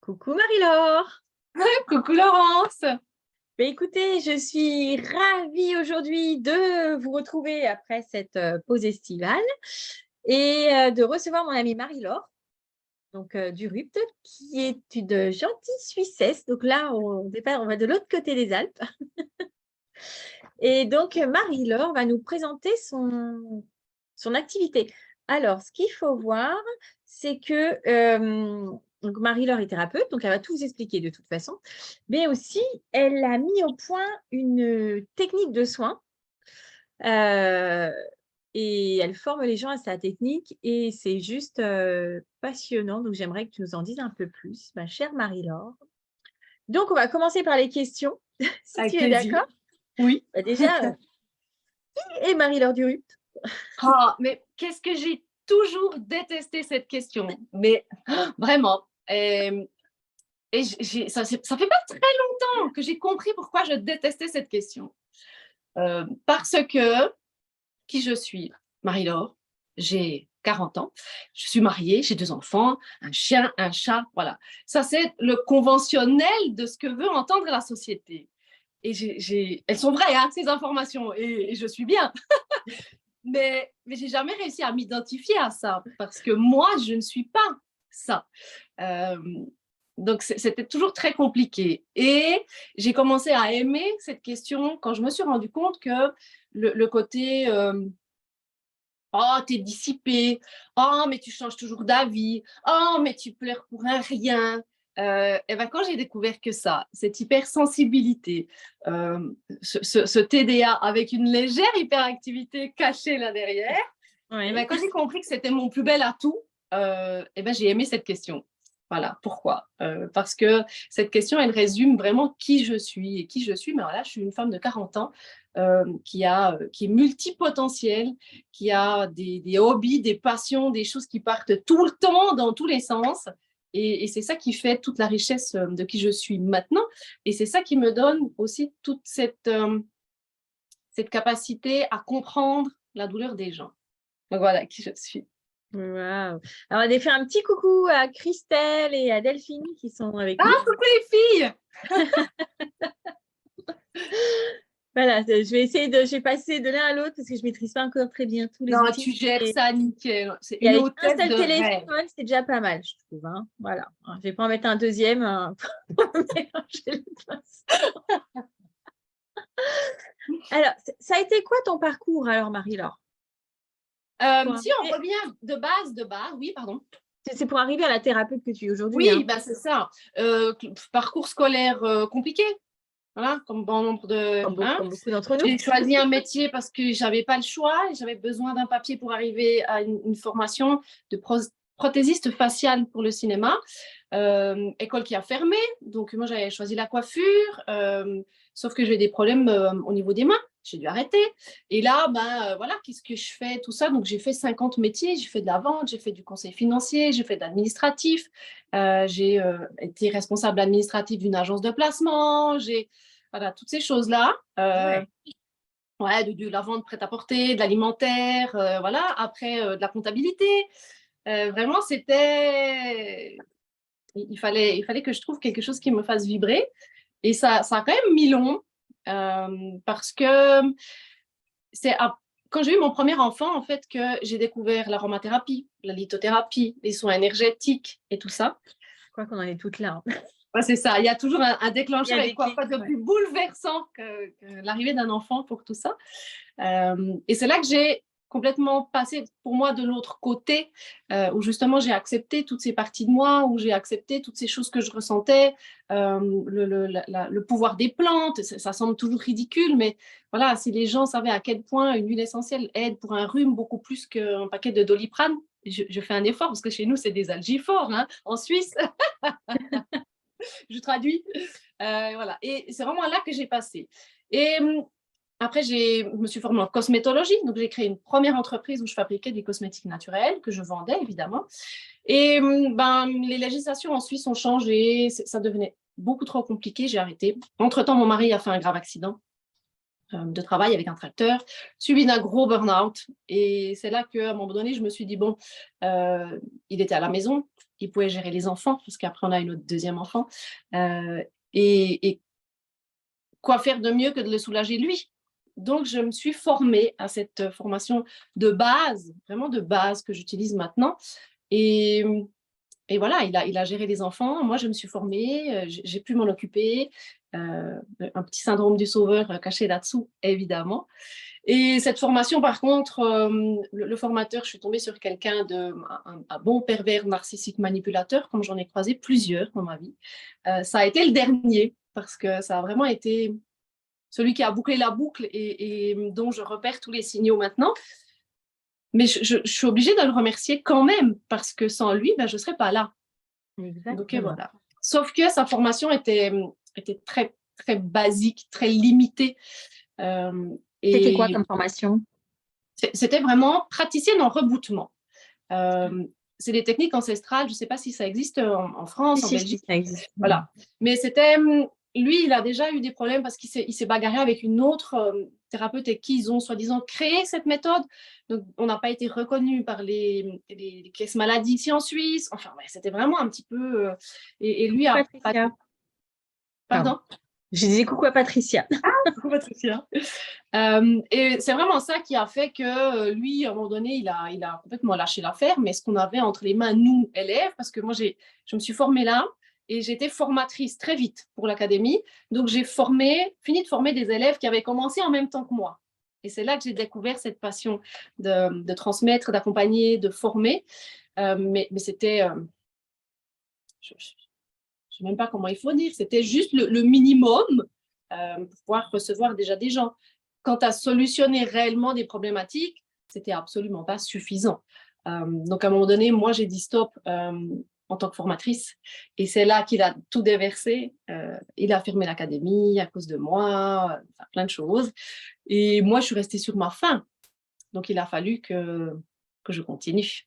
Coucou Marie-Laure. Coucou Laurence. Ben, écoutez, je suis ravie aujourd'hui de vous retrouver après cette pause estivale et de recevoir mon amie Marie-Laure, donc du RUPT, qui est une gentille Suissesse. Donc là, on va de l'autre côté des Alpes. Et donc, Marie-Laure va nous présenter son activité. Alors, ce qu'il faut voir, c'est que donc Marie-Laure est thérapeute, donc elle va tout vous expliquer de toute façon. Mais aussi, elle a mis au point une technique de soins et elle forme les gens à sa technique et c'est juste passionnant. Donc, j'aimerais que tu nous en dises un peu plus, ma chère Marie-Laure. Donc, on va commencer par les questions, si Avec tu es plaisir. d'accord. Oui. Bah, déjà, et Marie-Laure du RUPT. Mais qu'est-ce que j'ai toujours détesté cette question. Mais vraiment. Ça fait pas très longtemps que j'ai compris pourquoi je détestais cette question. Parce que qui je suis, Marie-Laure, j'ai 40 ans, je suis mariée, j'ai 2 enfants, un chien, un chat, voilà. Ça, c'est le conventionnel de ce que veut entendre la société. Et elles sont vraies, hein, ces informations, et je suis bien. Mais j'ai jamais réussi à m'identifier à ça, parce que moi, je ne suis pas ça. Euh, donc, c'était toujours très compliqué. Et j'ai commencé à aimer cette question quand je me suis rendu compte que le côté oh, t'es dissipé. Oh, mais tu changes toujours d'avis. Oh, mais tu pleures pour un rien. Et ben, quand j'ai découvert que ça, cette hypersensibilité, ce TDA avec une légère hyperactivité cachée là derrière, et ben, quand j'ai compris que c'était mon plus bel atout, et ben, j'ai aimé cette question. Voilà, pourquoi parce que cette question, elle résume vraiment qui je suis. Et qui je suis, mais voilà, je suis une femme de 40 ans qui est multipotentielle, qui a des hobbies, des passions, des choses qui partent tout le temps dans tous les sens. Et c'est ça qui fait toute la richesse de qui je suis maintenant. Et c'est ça qui me donne aussi toute cette capacité à comprendre la douleur des gens. Donc voilà qui je suis. Wow. Alors, on va faire un petit coucou à Christelle et à Delphine qui sont avec nous. Ah, coucou les filles. Voilà, je vais passer de l'un à l'autre parce que je ne maîtrise pas encore très bien tous les Non, outils. tu gères ça nickel. C'est Et une avec un hôtesse seul de rêve. téléphone, c'est déjà pas mal, je trouve. Hein. Voilà. Je ne vais pas en mettre un deuxième pour mélanger les pinceaux. Alors, ça a été quoi ton parcours alors, Marie-Laure? Si on revient de base, oui, pardon. C'est pour arriver à la thérapeute que tu es aujourd'hui. Oui, Hein. bah, c'est ça. Parcours scolaire compliqué. Voilà, comme bon nombre de. Comme beaucoup d'entre nous. J'ai choisi un métier parce que je n'avais pas le choix. J'avais besoin d'un papier pour arriver à une formation de prothésiste faciale pour le cinéma. École qui a fermé. Donc, moi, j'avais choisi la coiffure. Sauf que j'ai des problèmes au niveau des mains. J'ai dû arrêter. Et là, voilà, qu'est-ce que je fais? Tout ça. Donc, j'ai fait 50 métiers. J'ai fait de la vente, j'ai fait du conseil financier, j'ai fait de l'administratif. J'ai été responsable administratif d'une agence de placement. Voilà, toutes ces choses-là. Ouais, de la vente prêt-à-porter, de l'alimentaire, voilà. Après, de la comptabilité. Vraiment, il fallait que je trouve quelque chose qui me fasse vibrer. Et ça a quand même mis long parce que quand j'ai eu mon premier enfant, en fait, que j'ai découvert l'aromathérapie, la lithothérapie, les soins énergétiques et tout ça. Je crois qu'on en est toutes là. Hein. Ouais, c'est ça, il y a toujours un déclencheur et quoi de ouais. plus bouleversant que l'arrivée d'un enfant pour tout ça. Et c'est là que j'ai complètement passé pour moi de l'autre côté, où justement j'ai accepté toutes ces parties de moi, où j'ai accepté toutes ces choses que je ressentais, le pouvoir des plantes, ça semble toujours ridicule, mais voilà, si les gens savaient à quel point une huile essentielle aide pour un rhume beaucoup plus qu'un paquet de Doliprane, je fais un effort parce que chez nous c'est des algifores, hein, en Suisse. Je traduis. Voilà. Et c'est vraiment là que j'ai passé. Et après, je me suis formée en cosmétologie. Donc, j'ai créé une première entreprise où je fabriquais des cosmétiques naturels que je vendais, évidemment. Et les législations en Suisse ont changé. Ça devenait beaucoup trop compliqué. J'ai arrêté. Entre-temps, mon mari a fait un grave accident. de travail avec un tracteur, suivi d'un gros burn-out. Et c'est là qu'à un moment donné, je me suis dit, bon, il était à la maison, il pouvait gérer les enfants, parce qu'après, on a une autre deuxième enfant. Et quoi faire de mieux que de le soulager lui? Donc, je me suis formée à cette formation de base, vraiment de base que j'utilise maintenant. Et, et voilà, il a géré les enfants. Moi, je me suis formée, j'ai pu m'en occuper. Un petit syndrome du sauveur caché là-dessous, évidemment. Et cette formation, par contre, le formateur, je suis tombée sur quelqu'un un bon pervers narcissique manipulateur, comme j'en ai croisé plusieurs dans ma vie. Ça a été le dernier, parce que ça a vraiment été celui qui a bouclé la boucle et dont je repère tous les signaux maintenant. Mais je suis obligée de le remercier quand même, parce que sans lui, ben, je ne serais pas là. Exactement. Donc voilà. Sauf que sa formation était très, très basique, très limitée. C'était quoi comme formation? C'était vraiment praticienne en rebootement. C'est des techniques ancestrales, je ne sais pas si ça existe en France, en Belgique. Ça existe. Voilà. Mais c'était, lui, il a déjà eu des problèmes parce qu'il s'est bagarré avec une autre thérapeute avec qui ils ont soi-disant créé cette méthode. Donc, on n'a pas été reconnu par les caisses maladies ici en Suisse. Enfin, ouais, c'était vraiment un petit peu... et lui a... Patricia. Pardon? Je disais coucou à Patricia. Coucou Patricia. Et c'est vraiment ça qui a fait que lui, à un moment donné, il a complètement lâché l'affaire. Mais ce qu'on avait entre les mains, nous, élèves, parce que moi, je me suis formée là et j'étais formatrice très vite pour l'académie. Donc, j'ai fini de former des élèves qui avaient commencé en même temps que moi. Et c'est là que j'ai découvert cette passion de transmettre, d'accompagner, de former. Mais c'était... je ne sais même pas comment il faut dire. C'était juste le minimum pour pouvoir recevoir déjà des gens. Quant à solutionner réellement des problématiques, c'était absolument pas suffisant. Donc, à un moment donné, moi, j'ai dit stop en tant que formatrice. Et c'est là qu'il a tout déversé. Il a fermé l'académie à cause de moi, plein de choses. Et moi, je suis restée sur ma faim. Donc, il a fallu que je continue,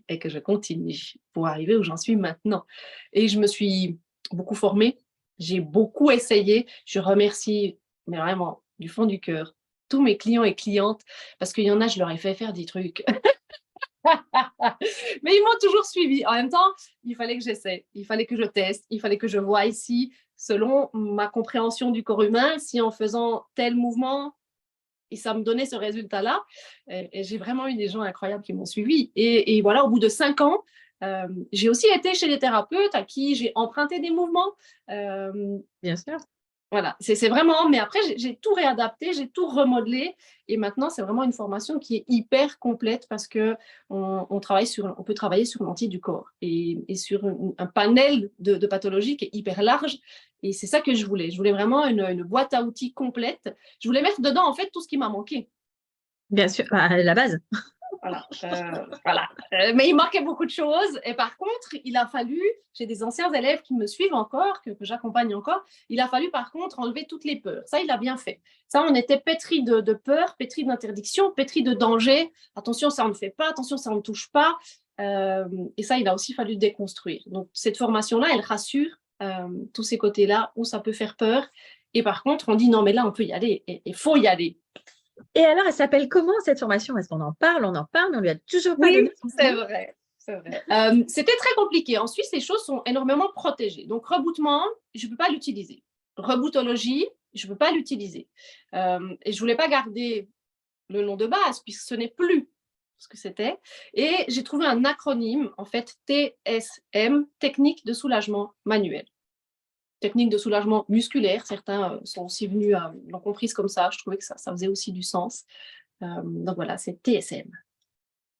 et que je continue pour arriver où j'en suis maintenant. Et je me suis beaucoup formée, j'ai beaucoup essayé. Je remercie, mais vraiment, du fond du cœur, tous mes clients et clientes, parce qu'il y en a, je leur ai fait faire des trucs. Mais ils m'ont toujours suivi. En même temps, il fallait que j'essaie, il fallait que je teste, il fallait que je voie ici, selon ma compréhension du corps humain, si en faisant tel mouvement, et ça me donnait ce résultat-là. Et j'ai vraiment eu des gens incroyables qui m'ont suivi. Et voilà, au bout de 5 ans, j'ai aussi été chez des thérapeutes à qui j'ai emprunté des mouvements. Bien sûr. Voilà, c'est vraiment, mais après, j'ai tout réadapté, j'ai tout remodelé. Et maintenant, c'est vraiment une formation qui est hyper complète parce qu'on on peut travailler sur l'entier du corps et sur un panel de pathologies qui est hyper large. Et c'est ça que je voulais. Je voulais vraiment une boîte à outils complète. Je voulais mettre dedans, en fait, tout ce qui m'a manqué. Bien sûr, la base. Voilà. Mais il manquait beaucoup de choses. Et par contre, il a fallu, j'ai des anciens élèves qui me suivent encore, que j'accompagne encore, il a fallu par contre enlever toutes les peurs. Ça, il a bien fait. Ça, on était pétris de peur, pétris d'interdiction, pétris de danger. Attention, ça on ne fait pas. Attention, ça on ne touche pas. Et ça, il a aussi fallu déconstruire. Donc, cette formation-là, elle rassure tous ces côtés-là où ça peut faire peur. Et par contre, on dit non, mais là, on peut y aller. Et il faut y aller. Et alors, elle s'appelle comment cette formation? Est-ce qu'on en parle, mais on lui a toujours pas donné son nom. C'est vrai. C'est vrai. C'était très compliqué. En Suisse, les choses sont énormément protégées. Donc, rebootement, je ne peux pas l'utiliser. Rebootologie, je ne peux pas l'utiliser. Et je ne voulais pas garder le nom de base, puisque ce n'est plus ce que c'était. Et j'ai trouvé un acronyme, en fait, TSM, Technique de soulagement manuel. Technique de soulagement musculaire. Certains sont aussi venus, l'ont comprise comme ça. Je trouvais que ça faisait aussi du sens. Donc voilà, c'est TSM.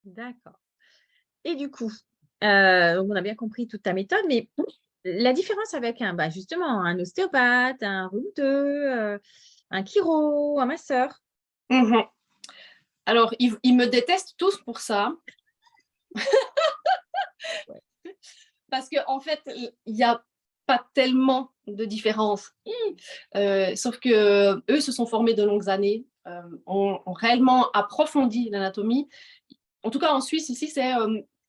D'accord. Et du coup, on a bien compris toute ta méthode, mais la différence avec justement un ostéopathe, un rhumateux, un chiro, un masseur. Mm-hmm. Alors, ils me détestent tous pour ça. Ouais. Parce qu'en fait, il n'y a pas tellement de différence. Sauf que eux se sont formés de longues années, ont réellement approfondi l'anatomie. En tout cas, en Suisse, ici, c'est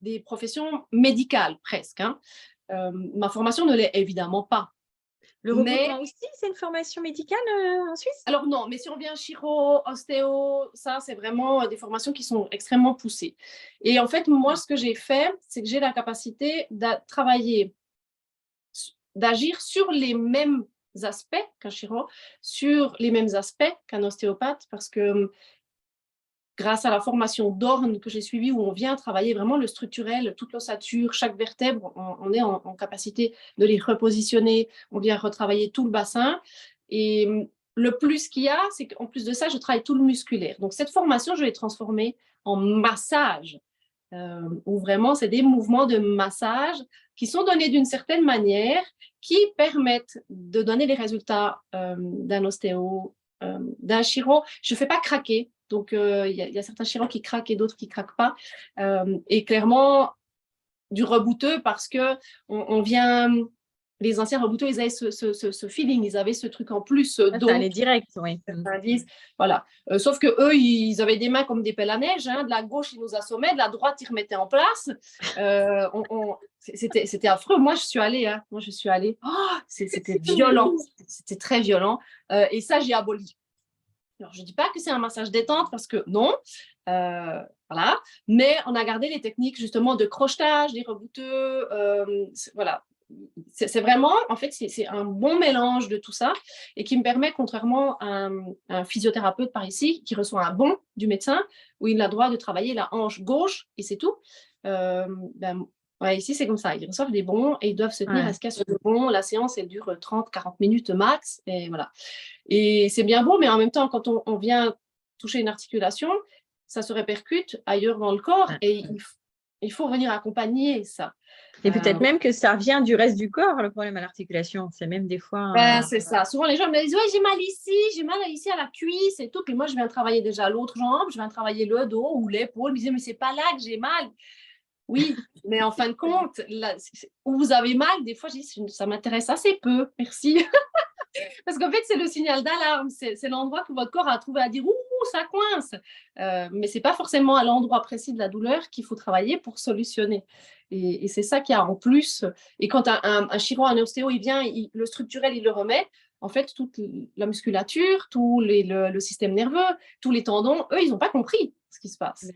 des professions médicales presque. Hein. Ma formation ne l'est évidemment pas. Le reboutement aussi, c'est une formation médicale en Suisse? Alors non, mais si on vient chiro, ostéo, ça, c'est vraiment des formations qui sont extrêmement poussées. Et en fait, moi, ce que j'ai fait, c'est que j'ai la capacité de travailler, d'agir sur les mêmes aspects qu'un chiro, sur les mêmes aspects qu'un ostéopathe, parce que grâce à la formation d'Orne que j'ai suivie, où on vient travailler vraiment le structurel, toute l'ossature, chaque vertèbre, on est en capacité de les repositionner, on vient retravailler tout le bassin. Et le plus qu'il y a, c'est qu'en plus de ça, je travaille tout le musculaire. Donc cette formation, je l'ai transformée en massage, où vraiment c'est des mouvements de massage qui sont donnés d'une certaine manière, qui permettent de donner les résultats d'un ostéo, d'un chiro. Je ne fais pas craquer. Donc, il y a certains chiros qui craquent et d'autres qui ne craquent pas. Et clairement, du rebouteux parce qu'on vient... Les anciens rebouteux, ils avaient ce feeling, ils avaient ce truc en plus Ça allait direct, oui. Voilà. Sauf qu'eux, ils avaient des mains comme des pelles à neige. Hein. De la gauche, ils nous assommaient, de la droite, ils remettaient en place. C'était affreux. Moi, je suis allée. Hein. Oh, c'était violent. C'était très violent. Et ça, j'ai aboli. Alors, je ne dis pas que c'est un massage détente parce que non, voilà. Mais on a gardé les techniques justement de crochetage, des rebouteux, voilà. C'est vraiment, en fait, c'est un bon mélange de tout ça et qui me permet, contrairement à un physiothérapeute par ici qui reçoit un bon du médecin où il a le droit de travailler la hanche gauche et c'est tout. Ouais, ici, c'est comme ça. Ils reçoivent des bons et ils doivent se tenir à ce qu'il y a le bon. La séance, elle dure 30-40 minutes max. Et voilà. Et c'est bien beau, mais en même temps, quand on vient toucher une articulation, ça se répercute ailleurs dans le corps et il faut venir accompagner ça. Et peut-être même que ça vient du reste du corps, le problème à l'articulation. C'est même des fois... c'est ça. Souvent, les gens me disent « Ouais, j'ai mal ici à la cuisse et tout. » Puis moi, je viens travailler déjà l'autre jambe, je viens travailler le dos ou l'épaule. Ils me disent « Mais c'est pas là que j'ai mal. » Oui, mais en fin de compte, là, où vous avez mal, des fois, je dis « Ça m'intéresse assez peu, merci. » Parce qu'en fait, c'est le signal d'alarme. C'est l'endroit que votre corps a trouvé à dire « Ouh, ça coince !» Mais ce n'est pas forcément à l'endroit précis de la douleur qu'il faut travailler pour solutionner. Et c'est ça qu'il y a en plus. Et quand un chiro, un ostéo, il vient, le structurel, il le remet. En fait, toute la musculature, tout le système nerveux, tous les tendons, eux, ils n'ont pas compris ce qui se passe.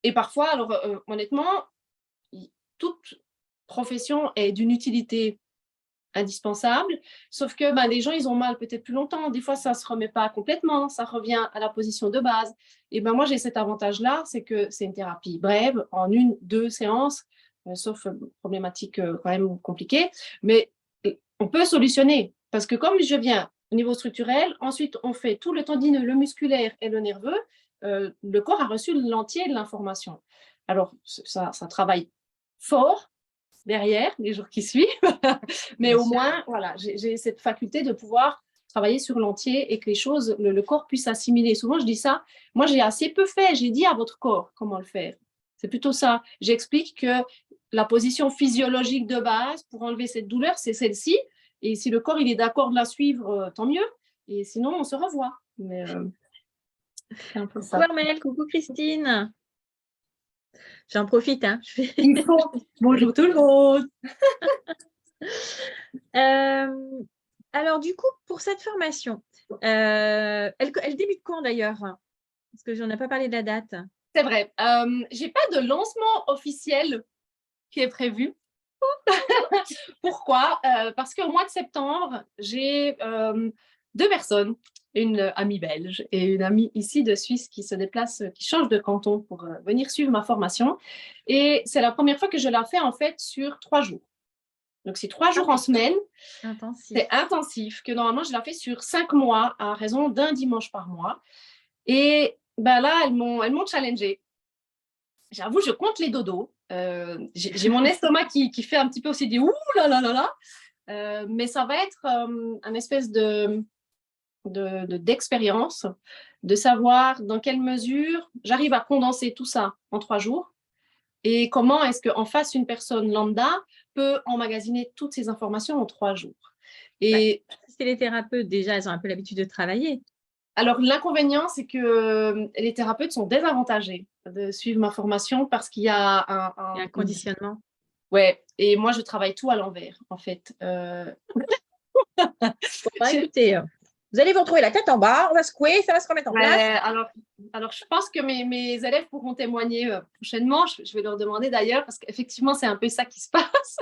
Et parfois, alors honnêtement, toute profession est d'une utilité indispensable, sauf que les gens, ils ont mal peut-être plus longtemps. Des fois, ça ne se remet pas complètement, ça revient à la position de base. Et moi, j'ai cet avantage-là, c'est que c'est une thérapie brève, en 1-2 séances, sauf problématiques quand même compliquées, mais on peut solutionner. Parce que comme je viens au niveau structurel, ensuite, on fait tout le tendineux, le musculaire et le nerveux, le corps a reçu l'entier de l'information. Alors, ça travaille fort derrière les jours qui suivent, mais au moins, voilà, j'ai cette faculté de pouvoir travailler sur l'entier et que les choses, le corps puisse assimiler. Souvent, je dis ça, moi, j'ai assez peu fait, j'ai dit à votre corps comment le faire. C'est plutôt ça. J'explique que la position physiologique de base pour enlever cette douleur, c'est celle-ci. Et si le corps, il est d'accord de la suivre, tant mieux. Et sinon, on se revoit. Mais c'est un peu ça. Coucou Armelle, coucou Christine. J'en profite. Hein. Il faut. Bonjour tout le monde. Alors, du coup, pour cette formation, elle débute quand d'ailleurs? Parce que je n'en ai pas parlé de la date. C'est vrai. Je n'ai pas de lancement officiel qui est prévu. Pourquoi? Parce qu'au mois de septembre, j'ai 2 personnes, une amie belge et une amie ici de Suisse qui se déplace, qui change de canton pour venir suivre ma formation. Et c'est la première fois que je la fais en fait sur 3 jours. Donc, c'est 3 jours en semaine. Intensif. C'est intensif, que normalement, je la fais sur 5 mois à raison d'un dimanche par mois. Et là, elles m'ont challengée. J'avoue, je compte les dodos. J'ai mon estomac qui fait un petit peu aussi des ouh là là là là. Mais ça va être un espèce d'expérience, de savoir dans quelle mesure j'arrive à condenser tout ça en 3 jours et comment est-ce qu'en face, une personne lambda peut emmagasiner toutes ces informations en 3 jours. Et c'est les thérapeutes, déjà, elles ont un peu l'habitude de travailler. Alors, l'inconvénient, c'est que les thérapeutes sont désavantagés de suivre ma formation parce qu'il y a un conditionnement. Ouais, et moi, je travaille tout à l'envers, en fait. Bon, écoutez, vous allez vous retrouver la tête en bas, on va secouer, ça va se remettre en place. Alors, je pense que mes élèves pourront témoigner prochainement. Je vais leur demander d'ailleurs, parce qu'effectivement, c'est un peu ça qui se passe.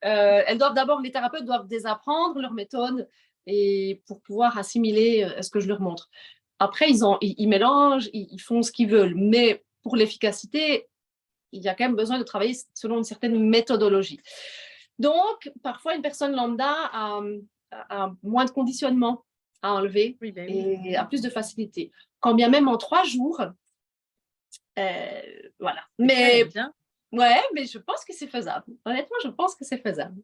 Les thérapeutes doivent désapprendre leur méthode et pour pouvoir assimiler ce que je leur montre. Après, ils mélangent, ils font ce qu'ils veulent, mais pour l'efficacité, il y a quand même besoin de travailler selon une certaine méthodologie. Donc, parfois, une personne lambda a moins de conditionnement à enlever et a plus de facilité. Quand bien même en 3 jours, voilà. Mais je pense que c'est faisable. Honnêtement, je pense que c'est faisable.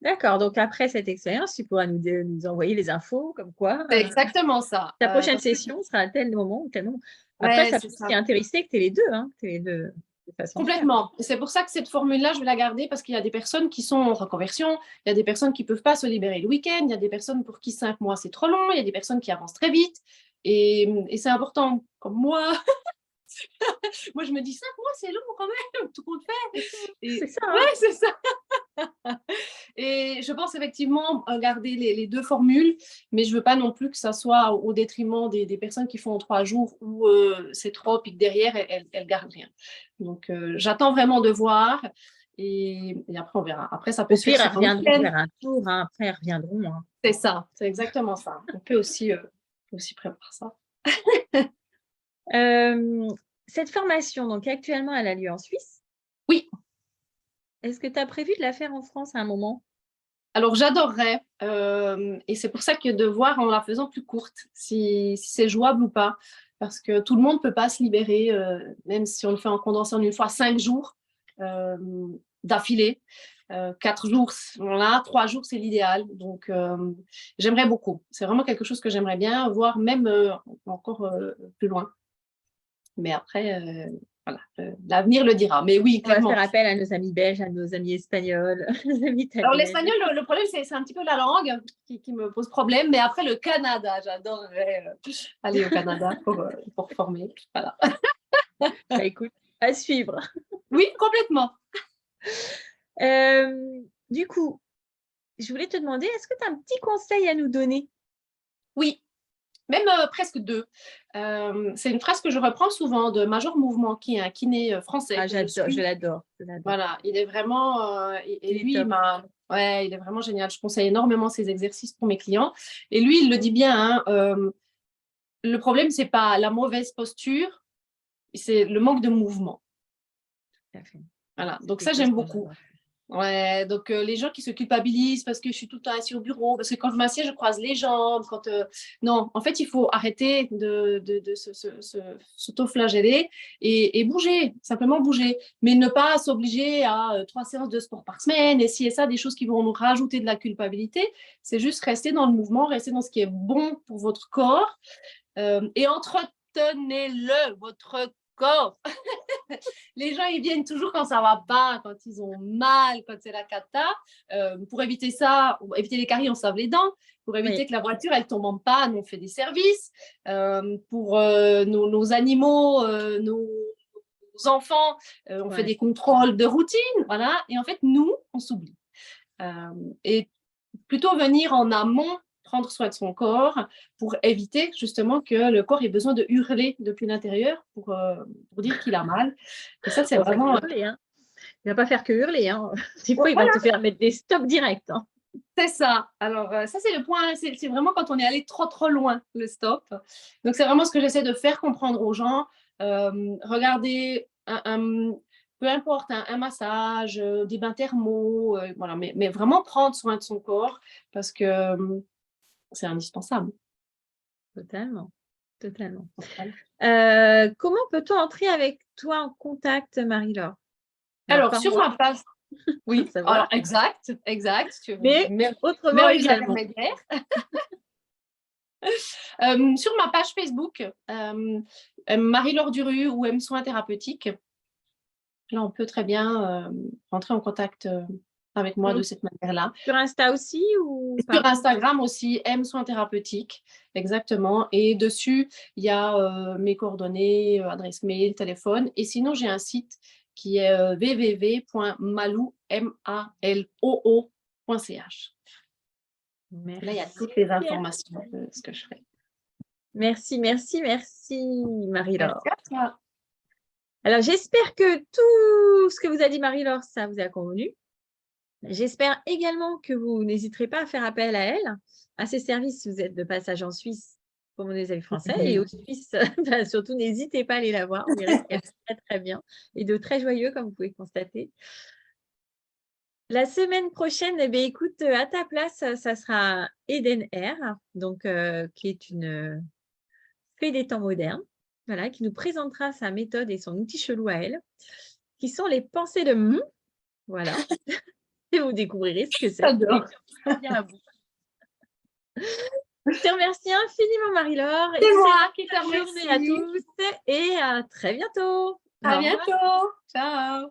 D'accord, donc après cette expérience, tu pourras nous envoyer les infos comme quoi. C'est exactement ça. Ta prochaine session sera à tel moment ou tel moment. Après, ça peut aussi intéresser que tu aies les deux, de façon complètement. C'est pour ça que cette formule-là, je vais la garder parce qu'il y a des personnes qui sont en reconversion, il y a des personnes qui ne peuvent pas se libérer le week-end, il y a des personnes pour qui 5 mois, c'est trop long, il y a des personnes qui avancent très vite. Et c'est important, comme moi. Moi, je me dis 5 mois, c'est long quand même, tout compte fait. C'est ça. Ouais, c'est ça. Et je pense effectivement garder les 2 formules, mais je ne veux pas non plus que ça soit au détriment des personnes qui font en 3 jours où c'est trop et que derrière, elles ne gardent rien. Donc, j'attends vraiment de voir et après, on verra. Après, ça peut se faire elles reviendront faire un tour, après, elles reviendront. C'est ça, c'est exactement ça. On peut aussi prévoir ça. Cette formation, donc actuellement, elle a lieu en Suisse? Oui. Est-ce que tu as prévu de la faire en France à un moment? Alors, j'adorerais. Et c'est pour ça que de voir en la faisant plus courte, si c'est jouable ou pas. Parce que tout le monde ne peut pas se libérer, même si on le fait en condensé en une fois, 5 jours d'affilée. 4 jours, voilà, 3 jours, c'est l'idéal. Donc, j'aimerais beaucoup. C'est vraiment quelque chose que j'aimerais bien, voir même encore plus loin. Mais après, voilà, l'avenir le dira. Mais oui, clairement. On va faire appel à nos amis belges, à nos amis espagnols, nos amis italiens. Alors, l'espagnol, le problème, c'est un petit peu la langue qui me pose problème. Mais après, le Canada, j'adorerais aller au Canada pour former. Voilà. Bah, écoute, à suivre. Oui, complètement. Du coup, je voulais te demander, est-ce que tu as un petit conseil à nous donner? Oui. Même presque 2. C'est une phrase que je reprends souvent de Major Mouvement, qui est un kiné français. Ah, je l'adore. Voilà, il est vraiment... il est vraiment génial. Je conseille énormément ses exercices pour mes clients. Et lui, il le dit bien, le problème, ce n'est pas la mauvaise posture, c'est le manque de mouvement. Tout à fait. Voilà, donc ça, j'aime beaucoup. Ouais, donc les gens qui se culpabilisent parce que je suis tout le temps assis au bureau, parce que quand je m'assieds, je croise les jambes. Non, en fait, il faut arrêter de s'auto-flageller et bouger, simplement bouger. Mais ne pas s'obliger à 3 séances de sport par semaine et ci et ça, des choses qui vont nous rajouter de la culpabilité. C'est juste rester dans le mouvement, rester dans ce qui est bon pour votre corps et entretenez-le, votre corps. Les gens, ils viennent toujours quand ça va pas, quand ils ont mal, quand c'est la cata. Pour éviter ça, éviter les caries, on se lave les dents. Pour éviter que la voiture, elle tombe en panne, on fait des services. Pour nos animaux, nos enfants, on fait des contrôles de routine. Voilà. Et en fait, nous, on s'oublie. Et plutôt venir en amont, prendre soin de son corps pour éviter justement que le corps ait besoin de hurler depuis l'intérieur pour dire qu'il a mal. Et ça, c'est vraiment... Hurler, hein. Il ne va pas faire que hurler. Des fois, il va te faire mettre des stops directs. C'est ça. Alors, ça, c'est le point. C'est vraiment quand on est allé trop, trop loin, le stop. Donc, c'est vraiment ce que j'essaie de faire comprendre aux gens. Regardez peu importe, un massage, des bains thermaux, voilà, mais vraiment prendre soin de son corps parce que c'est indispensable. Totalement. Comment peut-on entrer avec toi en contact, Marie-Laure? Alors, sur ma page... Oui, alors, exact. Mais autrement également. Sur ma page Facebook, Marie-Laure Duru ou M Soins Thérapeutiques, là, on peut très bien rentrer en contact avec moi de cette manière-là. Sur Insta aussi ou sur Instagram aussi, M Soins Thérapeutiques, exactement. Et dessus, il y a mes coordonnées, adresse mail, téléphone. Et sinon, j'ai un site qui est www.maloo.ch. Merci. Là, il y a toutes les informations de ce que je fais. Merci, Marie-Laure. Merci à toi. Alors, j'espère que tout ce que vous a dit Marie-Laure, ça vous a convenu. J'espère également que vous n'hésiterez pas à faire appel à elle, à ses services si vous êtes de passage en Suisse pour des amis français. Et aux Suisses, surtout, n'hésitez pas à aller la voir. Vous verrez qu'elle est très, très bien et de très joyeux, comme vous pouvez constater. La semaine prochaine, eh bien, écoute, à ta place, ça sera Eden Air, donc, qui est une fée des temps modernes, voilà, qui nous présentera sa méthode et son outil chelou à elle, qui sont les pensées de voilà. Et vous découvrirez ce que c'est. J'adore. Je te remercie infiniment, Marie-Laure. C'est moi qui te Bonne journée à remercie. tous et à très bientôt. À bientôt. Ciao.